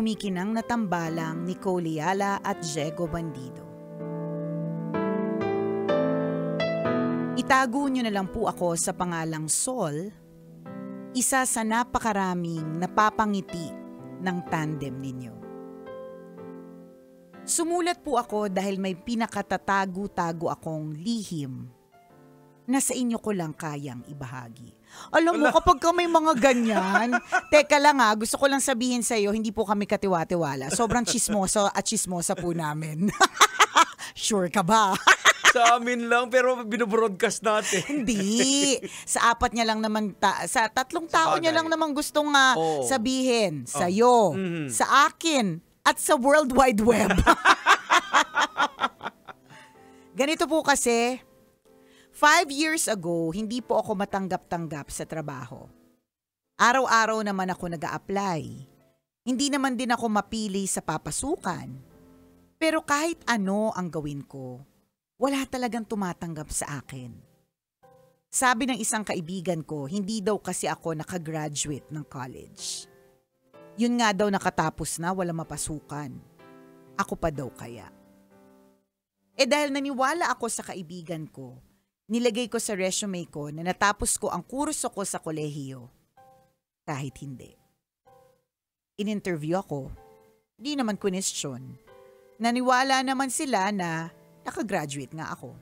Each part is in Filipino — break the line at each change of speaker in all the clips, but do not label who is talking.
kumikinang na tambalang Nicole Yala at Diego Bandido. Itago niyo na lang po ako sa pangalang Sol, isa sa napakaraming napapangiti ng tandem ninyo. Sumulat po ako dahil may pinakatatago-tago akong lihim na sa inyo ko lang kayang ibahagi. Alam mo, kapag ka may mga ganyan, teka lang gusto ko lang sabihin sa iyo, hindi po kami katiwa-tiwala. Sobrang chismoso at chismosa po namin. Sure ka ba?
Sa amin lang, pero binobroadcast natin.
Hindi. Sa apat niya lang naman, sa tatlong tao niya lang naman gustong sabihin. Sa'yo, sa akin, at sa World Wide Web. Ganito po kasi, 5 years ago, hindi po ako matanggap-tanggap sa trabaho. Araw-araw naman ako nag-a-apply. Hindi naman din ako mapili sa papasukan. Pero kahit ano ang gawin ko, wala talagang tumatanggap sa akin. Sabi ng isang kaibigan ko, hindi daw kasi ako nakagraduate ng college. Yun nga daw nakatapos na, wala mapasukan. Ako pa daw kaya. Dahil naniwala ako sa kaibigan ko, nilagay ko sa resume ko na natapos ko ang kurso ko sa kolehiyo. Kahit hindi. In-interview ako. Di naman question. Naniwala naman sila na nakagraduate nga ako.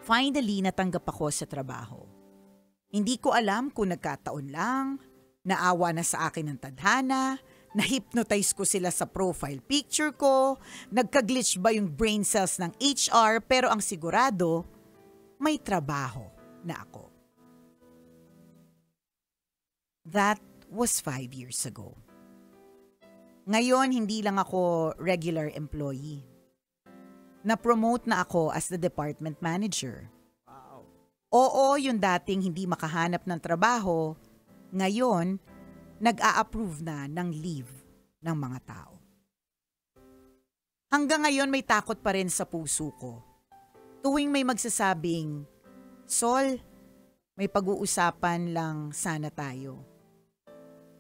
Finally, natanggap ako sa trabaho. Hindi ko alam kung nagkataon lang, naawa na sa akin ng tadhana, na-hypnotize ko sila sa profile picture ko, nagka-glitch ba yung brain cells ng HR, pero ang sigurado, may trabaho na ako. That was 5 years ago. Ngayon, hindi lang ako regular employee. Na-promote na ako as the department manager.
Wow.
Oo, yung dating hindi makahanap ng trabaho, ngayon, nag-a-approve na ng leave ng mga tao. Hanggang ngayon may takot pa rin sa puso ko. Tuwing may magsasabing, Sol, may pag-uusapan lang sana tayo.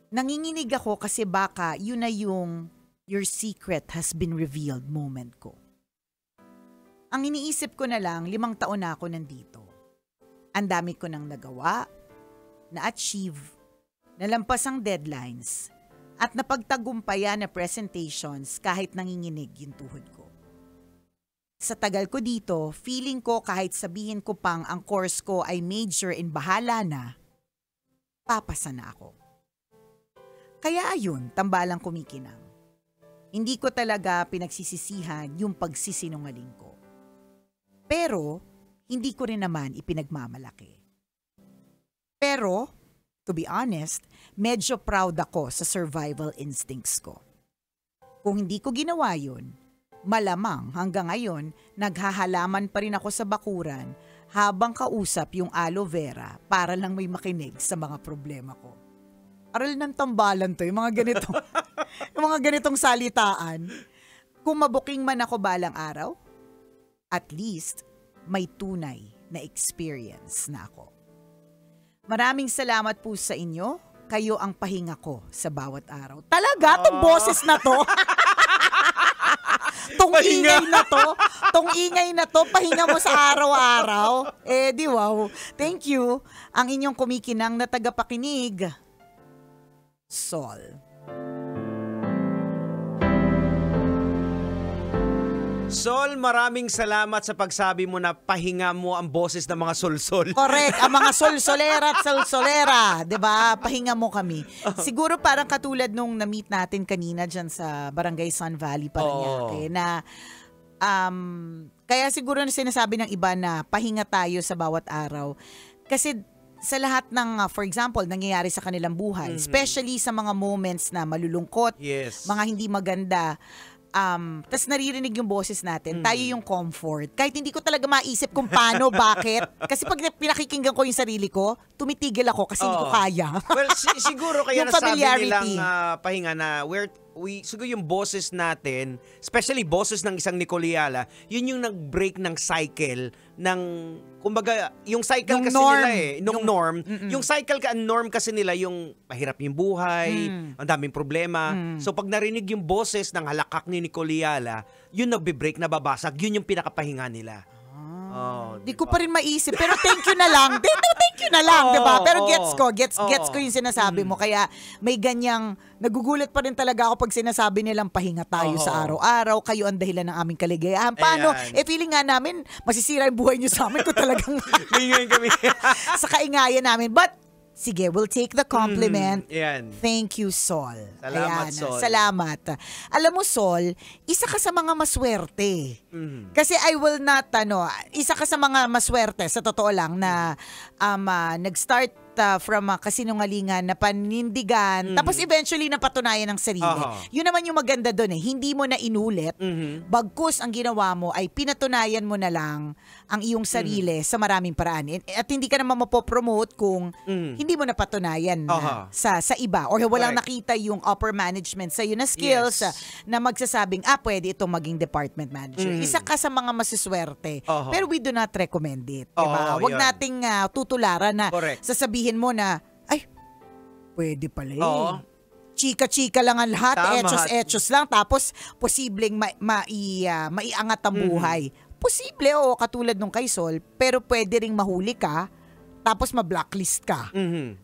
Nanginginig ako kasi baka yun na yung your secret has been revealed moment ko. Ang iniisip ko na lang, 5 taon na ako nandito. Ang dami ko nang nagawa, na-achieve, nalampas ang deadlines, at napagtagumpayan na presentations kahit nanginginig yung tuhod ko. Sa tagal ko dito, feeling ko kahit sabihin ko pang ang course ko ay major in bahala na, papasa na ako. Kaya ayun, tambalang kumikinang. Hindi ko talaga pinagsisisihan yung pagsisinungaling ko. Pero, hindi ko rin naman ipinagmamalaki. Pero, to be honest, medyo proud ako sa survival instincts ko. Kung hindi ko ginawa yun, malamang hanggang ngayon, naghahalaman pa rin ako sa bakuran habang kausap yung aloe vera para lang may makinig sa mga problema ko. Aral ng tambalan to, yung mga ganitong salitaan. Kung mabuking man ako balang araw, at least may tunay na experience na ako. Maraming salamat po sa inyo. Kayo ang pahinga ko sa bawat araw. Talaga, tong boses na to. Tong ingay na to, pahinga mo sa araw-araw. Di wow. Thank you. Ang inyong kumikinang na tagapakinig, Sol.
Sol, maraming salamat sa pagsabi mo na pahinga mo ang boses ng mga solsol.
Correct, ang mga solsolera at solsolera, 'di ba? Pahinga mo kami. Siguro parang katulad nung na-meet natin kanina diyan sa Barangay Sun Valley, Parañaque, na kaya siguro na sinasabi ng iba na pahinga tayo sa bawat araw. Kasi sa lahat ng, for example, nangyayari sa kanilang buhay, especially sa mga moments na malulungkot, mga hindi maganda, tas naririnig yung boses natin, tayo yung comfort. Kahit hindi ko talaga maisip kung paano, bakit. Kasi pag pinakikinggan ko yung sarili ko, tumitigil ako kasi hindi ko kaya.
Well, siguro kaya nasabi nilang pahinga na siguro yung bosses natin, especially bosses ng isang Nicoliala, yun yung nag-break ng cycle ng, kumbaga, yung cycle
Yung
kasi
norm.
nila yung norm. Yung cycle, ang norm kasi nila yung mahirap yung buhay, ang daming problema. So pag narinig yung boses ng halakak ni Nicoliala, yun nagbe-break, nababasag, yun yung pinakapahinga nila.
Di ko pa rin maisip. Pero thank you na lang. Thank you na lang, di ba? Pero gets ko yung sinasabi mo. Kaya may ganyang, nagugulat pa rin talaga ako pag sinasabi nilang pahinga tayo sa araw-araw. Kayo ang dahilan ng aming kaligayahan. Paano? Feeling nga namin, masisira yung buhay niyo sa amin kung talagang
kami.
sa kaingayan namin. But, sige, we'll take the compliment.
Yan.
Thank you, Sol.
Salamat, Sol.
Salamat. Alam mo, Sol, isa ka sa mga maswerte. Kasi I will not, isa ka sa mga maswerte, sa totoo lang, na nag-start from kasinungalingan na panindigan, tapos eventually napatunayan ng sarili. Yun naman yung maganda doon Hindi mo na inulit, bagkus ang ginawa mo ay pinatunayan mo na lang ang iyong sarili sa maraming paraan. At hindi ka naman mapopromote kung hindi mo napatunayan na sa iba or walang nakita yung upper management sa na skills na magsasabing, pwede itong maging department manager. Isa ka sa mga masiswerte. Pero we do not recommend it. Diba? Huwag nating tutularan na sasabihin mo na, ay, pwede pala chika-chika lang ang lahat, etchos lang, tapos posibleng maiangat ang buhay. Posible, katulad nung kay Sol, pero pwede ring mahuli ka, tapos ma-blacklist ka.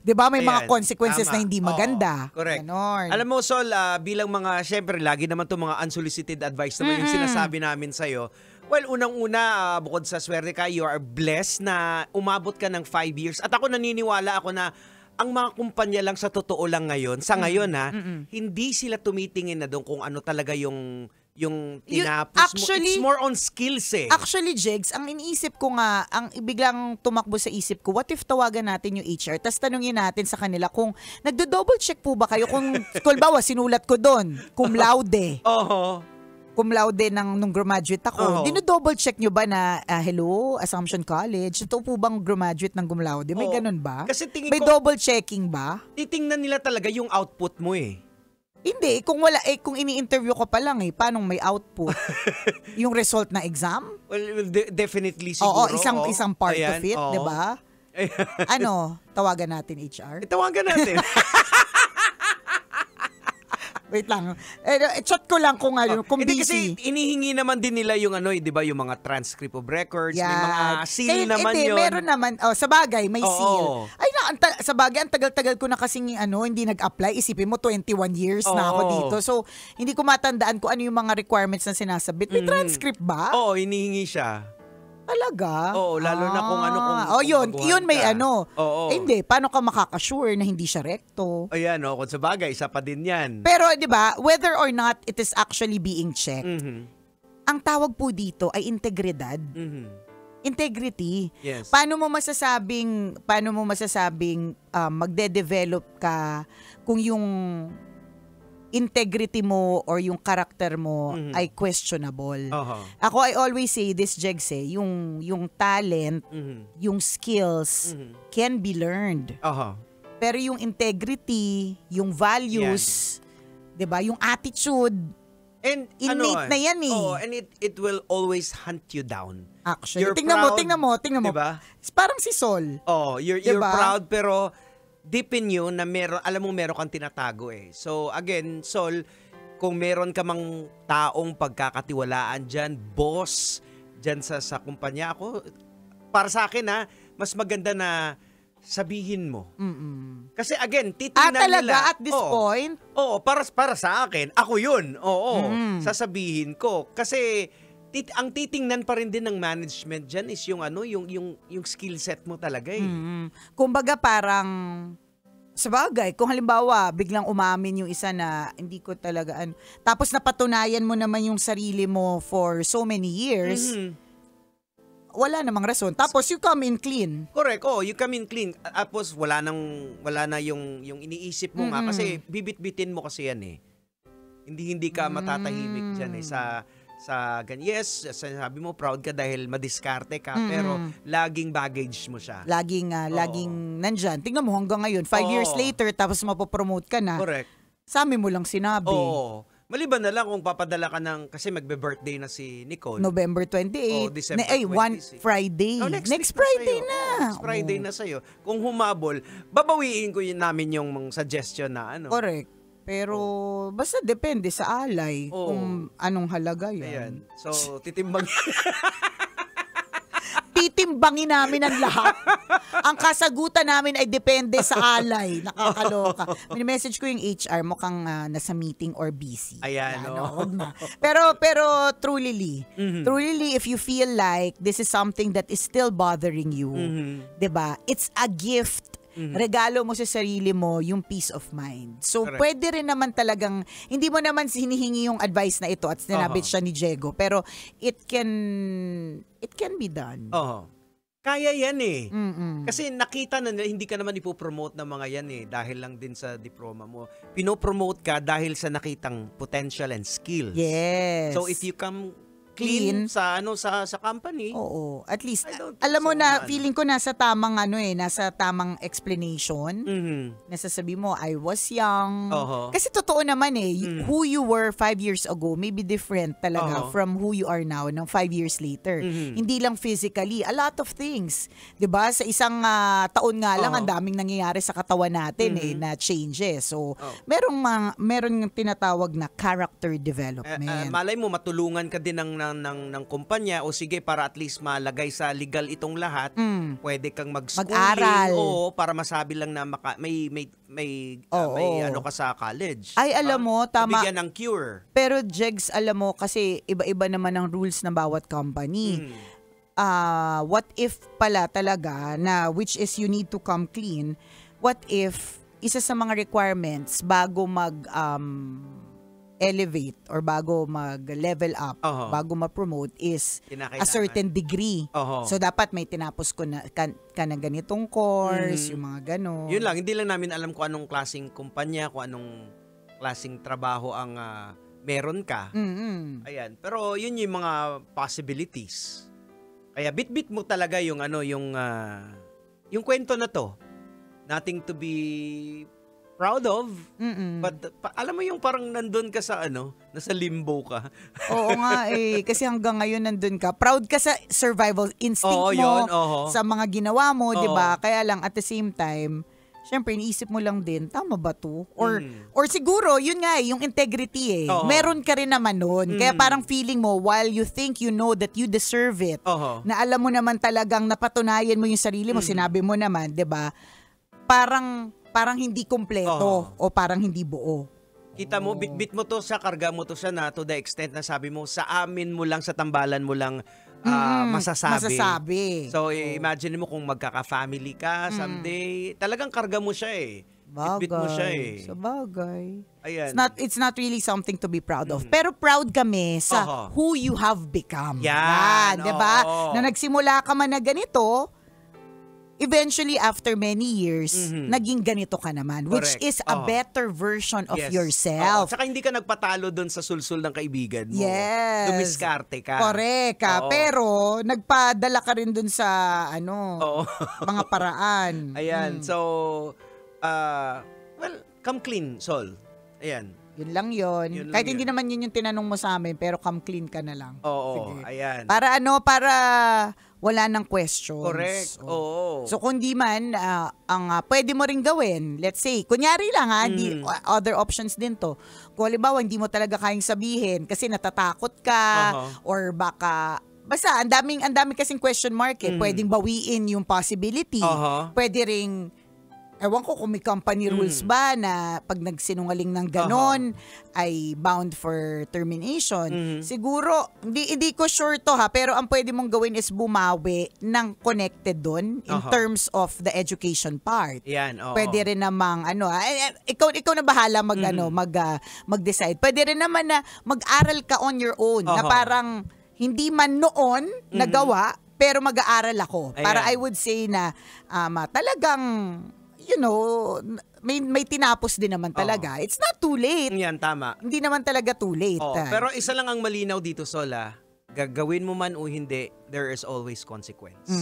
Diba? May mga consequences na hindi maganda.
Correct.
Ganon.
Alam mo, Sol, bilang mga, syempre, lagi naman itong mga unsolicited advice naman yung sinasabi namin sa'yo. Well, unang-una, bukod sa swerte ka, you are blessed na umabot ka ng 5 years. At ako naniniwala na ang mga kumpanya lang sa totoo lang ngayon, sa ngayon hindi sila tumitingin na doon kung ano talaga yung tinapos
actually,
mo. It's more on skills
Actually, Jegs, ang iniisip ko nga, ang biglang tumakbo sa isip ko, what if tawagan natin yung HR, tapos tanungin natin sa kanila kung nagdo-double check po ba kayo kung bawa sinulat ko doon, cum laude. Cum laude nung graduate ako, dino-double check nyo ba na, hello, Assumption College, ito po bang graduate ng cum laude? May ganun ba?
Kasi tingin
may
ko,
double checking ba?
Titingnan nila talaga yung output mo
Hindi, kung wala, kung ini-interview ko pa lang paano may output? Yung result na exam?
Well, definitely siguro.
Oo, isang part of it, di ba? Tawagan natin HR?
Tawagan natin.
Wait lang. Chat ko lang kung kung
Hindi
busy.
kasi inihingi naman din nila yung 'di ba, yung mga transcript of records, may mga seal naman yun.
Meron naman. Sa bagay, may seal. Ay sa bagay, ang tagal-tagal ko na kasing hindi nag-apply. Isipin mo 21 years na ako dito. So, hindi ko matandaan kung ano yung mga requirements na sinasabit. May transcript ba?
Oo, hinihingi siya.
Talaga?
Oo, lalo na kung kung
yun may
ka.
Hindi, paano ka makaka-sure na hindi siya recto?
Ayan, kung sa bagay, isa pa din yan.
Pero, di ba, whether or not it is actually being checked, ang tawag po dito ay integridad. Integrity.
Yes.
Paano mo masasabing magde-develop ka kung yung integrity mo or yung character mo ay questionable. Ako, I always say this, Jegs, yung talent, yung skills can be learned. Pero yung integrity, yung values, 'di ba? Yung attitude, and innate na yan
and it will always hunt you down.
Actually, tingnan mo.
Diba?
Parang si Sol.
You're
diba?
proud pero deep in you na alam mo meron kang tinatago So again, Sol, kung meron ka mang taong pagkakatiwalaan dyan, boss, dyan sa kumpanya ako, para sa akin mas maganda na sabihin mo. Kasi again, titingnan
talaga
nila.
At this point?
Para sa akin, ako yun. Sasabihin ko. Kasi ang titingnan pa rin din ng management dyan is yung skill set mo talaga
Kumbaga parang, sabagay, kung halimbawa, biglang umamin yung isa na hindi ko talaga, tapos napatunayan mo naman yung sarili mo for so many years, wala namang rason. Tapos you come in clean.
Correct. You come in clean. Tapos wala na yung iniisip mo nga kasi bibit-bitin mo kasi yan Hindi ka matatahimik dyan sa yes, sabi mo proud ka dahil madiskarte ka pero laging baggage mo siya.
Laging nandyan. Tingnan mo hanggang ngayon, 5 years later tapos mapopromote ka na.
Correct.
Sa amin mo lang sinabi.
Oo. Maliban na lang kung papadala ka ng, kasi magbe-birthday na si Nicole.
November 28.
December
One
26.
Friday.
Next week
Friday
sa'yo.
na.
Next Friday na sa'yo. Kung humabol, babawiin ko namin yung mga suggestion na ano.
Correct. Pero basta depende sa alay kung anong halaga yan.
Ayan. So, titimbang.
Titimbangin namin ang lahat. Ang kasagutan namin ay depende sa alay. Nakakaloka. Mini-message ko yung HR, mukhang nasa meeting or busy.
Ayan,
huwag na. Pero truly, if you feel like this is something that is still bothering you, 'di ba? It's a gift. Regalo mo sa sarili mo yung peace of mind. So,
Correct.
pwede rin naman talagang, hindi mo naman hinihingi yung advice na ito at sinabit siya ni Diego, pero it can be done.
Kaya yan eh.
Mm-mm.
Kasi nakita na hindi ka naman ipopromote ng mga yan eh dahil lang din sa diploma mo. Pinopromote ka dahil sa nakitang potential and skills.
Yes.
So if you come clean sa company.
Oo. At least,
I don't think
alam mo
so
na,
na,
feeling ko nasa tamang nasa tamang explanation. Nasasabi mo, I was young. Kasi totoo naman who you were 5 years ago may be different talaga from who you are now ng 5 years later. Hindi lang physically, a lot of things. 'Di ba? Sa isang taon nga lang, ang daming nangyayari sa katawan natin na changes. So, merong tinatawag na character development.
Malay mo, matulungan ka din ng kumpanya o sige para at least malagay sa legal itong lahat, pwede kang mag-schooling
mag-aral.
para masabi lang na may ano ka sa college.
Ay, alam mo, tama.
Bigyan ng cure.
Pero Jegs, alam mo, kasi iba-iba naman ang rules ng bawat company. What if pala talaga na which is you need to come clean, what if isa sa mga requirements bago elevate or bago mag-level up, bago ma-promote is a certain degree. So, dapat may tinapos ka na ganitong course, yung mga ganon.
Yun lang, hindi lang namin alam kung anong klaseng kumpanya, kung anong klaseng trabaho ang meron ka. Ayan. Pero yun yung mga possibilities. Kaya bit-bit mo talaga yung yung kwento na to. Nothing to be proud of. But alam mo yung parang nandun ka sa nasa limbo ka.
Oo nga kasi hanggang ngayon nandun ka. Proud ka sa survival instinct mo,
yun,
sa mga ginawa mo, 'di ba? Kaya lang at the same time, syempre iniisip mo lang din, tama ba 'to? Or siguro yun nga yung integrity meron ka rin naman noon. Kaya parang feeling mo while you think you know that you deserve it, na alam mo naman talagang napatunayan mo yung sarili mo, sinabi mo naman, 'di ba? Parang hindi kompleto o parang hindi buo.
Kita mo, bit-bit mo to sa karga mo to na to the extent na sabi mo, sa amin mo lang, sa tambalan mo lang masasabi. So, imagine mo kung magkaka-family ka someday, talagang karga mo siya Bit-bit mo siya
Sa bagay.
Ayan.
It's not really something to be proud of. Pero proud kami sa who you have become.
Yan,
'di ba? Na nagsimula ka man na ganito, eventually, after many years, naging ganito ka naman. Which is a better version of yourself.
Saka hindi ka nagpatalo doon sa sulsul ng kaibigan mo.
Yes.
Dumiskarte ka.
Correct ka. Pero, nagpadala ka rin doon sa, mga paraan.
Ayan. So, come clean, Sol. Ayan.
Yun lang yun. Kahit hindi naman yun yung tinanong mo sa amin, pero come clean ka na lang.
Oo. Ayan.
Para para wala nang questions.
Correct. Oo.
So kung di man, ang pwede mo rin gawin, let's say, kunyari lang other options din to. Kung halimbawa, hindi mo talaga kayang sabihin kasi natatakot ka or baka, basta ang dami kasing question mark Pwedeng bawiin yung possibility. Pwede ring, ewan ko kung may company rules ba na pag nagsinungaling ng ganon ay bound for termination. Siguro, hindi ko sure to pero ang pwede mong gawin is bumawi ng connected doon in terms of the education part.
Yan,
Pwede rin namang ikaw na bahala mag-decide. Pwede rin naman na mag-aral ka on your own na parang hindi man noon nagawa pero mag-aaral ako.
Ayan.
Para I would say na talagang may tinapos din naman talaga. It's not too late.
Yan, tama.
Hindi naman talaga too late.
Pero isa lang ang malinaw dito, Sola. Gagawin mo man o hindi, there is always consequence.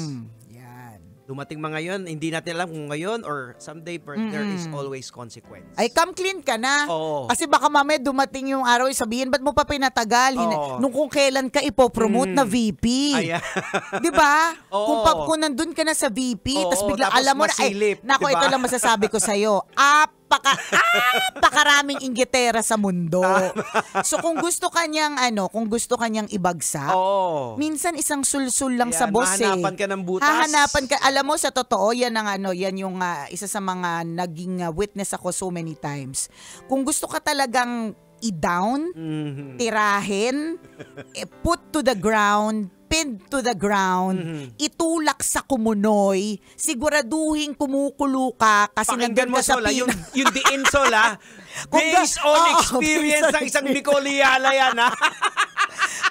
Yan.
dumating mga yun, hindi natin alam kung ngayon or someday, but there is always consequence.
Ay, come clean ka na.
Oo.
Kasi baka mamaya dumating yung araw, sabihin, ba't mo pa pinatagal?
Oo.
Nung kung kailan ka ipopromote na VP.
Ayan.
Di ba?
Oo.
Kung nandun ka na sa VP,
Oo,
tapos bigla,
tapos
alam mo na,
masilip,
nako,
diba?
ito lang masasabi ko sa'yo. Pakaraming inggitera sa mundo. So kung gusto kanyang ibagsak, minsan isang sulsul lang sa boss
hahanapan ka ng butas.
Hahanapan ka. Alam mo, sa totoo, yan yung isa sa mga naging witness ako so many times. Kung gusto ka talagang i-down, tirahin, put to the ground, pinned to the ground, itulak sa kumunoy, siguraduhin kumukulo ka kasi
Pakinggan
nandun
mo,
ka sa
Sol, yung diin, Sol, based on experience ng isang Nicole Yala yan, ha?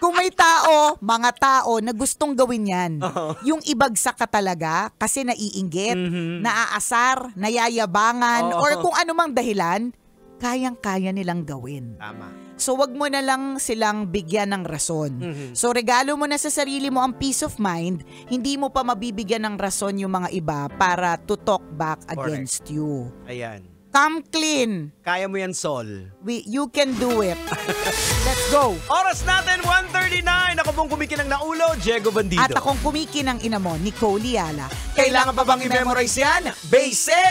Kung may mga tao na gustong gawin yan, yung ibagsak ka talaga kasi naiinggit, naaasar, nayayabangan, or kung anumang dahilan, kayang-kaya nilang gawin.
Tama.
So wag mo na lang silang bigyan ng rason. So regalo mo na sa sarili mo ang peace of mind, hindi mo pa mabibigyan ng rason yung mga iba para to talk back against you.
Ayan.
Come clean.
Kaya mo yan, Sol.
You can do it. Let's go.
Oras natin, 1:39. Ako pong kumikinang na ulo, Diego Bandido.
At akong kumikinang ina mo, Nicole Yala.
Kailangan pa bang i-memorize yan? Basic!